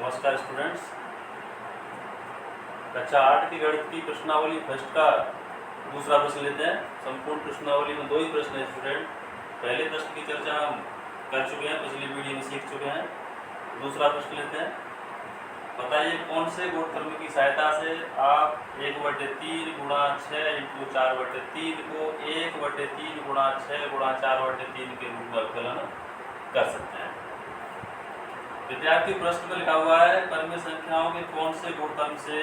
नमस्कार स्टूडेंट्स। कक्षा 8 की गणित की प्रश्नावली फर्स्ट का दूसरा प्रश्न लेते हैं। संपूर्ण प्रश्नावली में दो ही प्रश्न है स्टूडेंट। पहले प्रश्न की चर्चा हम कर चुके हैं, पिछली वीडियो में सीख चुके हैं। दूसरा प्रश्न लेते हैं। बताइए कौन से गुणधर्म की सहायता से आप 1/3 गुणा 6 इंटू 4/3 को 1/3 गुणा 6 गुणा 4/3 के रूप में अवकलन कर सकते हैं। विद्यार्थी प्रश्न में लिखा हुआ है परिमेय संख्याओं के कौन से गुणधर्म से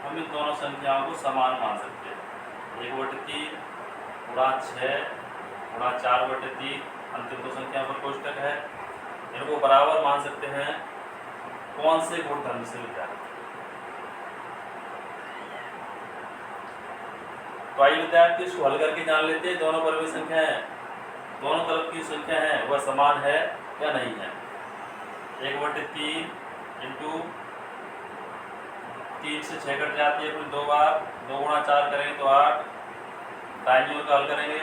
हम इन दोनों संख्याओं को समान मान सकते हैं। 1/3 गुणा 6 गुणा 4/3 अंतिम दो संख्या पर कोष्टक है, इनको बराबर मान सकते हैं कौन से गुणधर्म से विद्यार्थी। तो आइए विद्यार्थी इसको हल करके जान लेते हैं दोनों परिमेय संख्या है, दोनों तरफ की संख्या है वह समान है या नहीं है। 1/3 इंटू 3 से 6 कट जाती है, फिर 2 बार 2 गुणा 4 करेंगे तो 8, दाईं ओर का हल करेंगे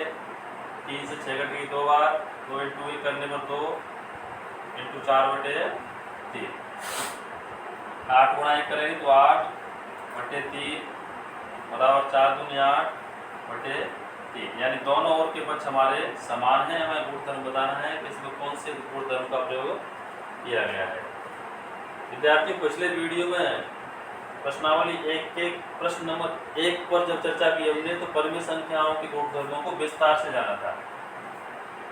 3 से 6 कट गई 2 बार, 2 इंटू 1 करने पर 2 इंटू 4/3, 8 गुणा 1 करेंगे तो 8/3 बराबर 4 दूनी 8/3, यानी दोनों ओर के पक्ष हमारे समान हैं। हमें गुणधर्म बताना है कि इसमें कौन से गुणधर्म का प्रयोग किया गया है। विद्यार्थी पिछले वीडियो में प्रश्नावली 1 के प्रश्न नंबर 1 पर जब चर्चा की हमने तो परिमेय संख्याओं के गुणधर्मों को विस्तार से जाना था।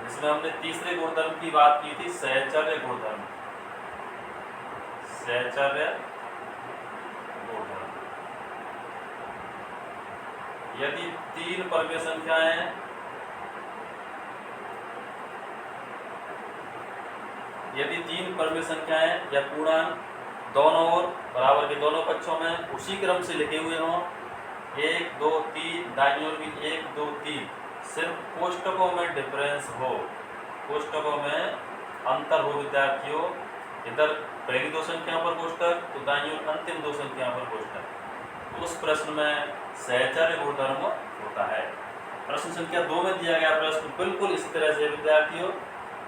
इसमें हमने तीसरे गुणधर्म की बात की थी, सहचर्य गुणधर्म। सहचर्य गुणधर्म, यदि 3 परिमेय संख्याएं या पूर्णांक दोनों ओर बराबर के दोनों पक्षों में उसी क्रम से लिखे हुए हों, 1 2 3, दाईं ओर भी 1 2 3, सिर्फ कोष्टकों में डिफरेंस हो, कोष्टकों में अंतर हो विद्यार्थियों, इधर पहली दो संख्या पर कोष्टक तो दाईं ओर अंतिम दो संख्या पर कोष्टक, तो उस प्रश्न में सहचर्य गुणधर्म होता है। प्रश्न संख्या 2 में दिया गया प्रश्न बिल्कुल इसी तरह से विद्यार्थियों,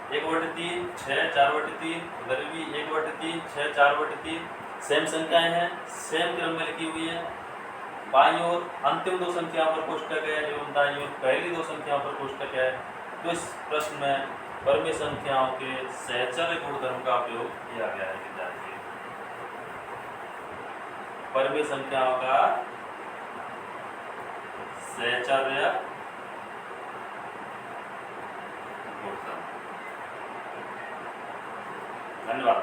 1/3 6 4/3, उधर भी 1/3 6 4/3, सेम संख्याएं हैं, सेम क्रम में लिखी हुई है। बाईं ओर अंतिम दो संख्या पर कोष्टक है एवं दाईं ओर पहली दो संख्या पर कोष्टक है। तो इस प्रश्न में परिमेय संख्याओं के सहचर्य गुणधर्म का प्रयोग किया गया है विद्यार्थी। परिमेय संख्याओं का सहचर्य गुणधर्म। धन्यवाद।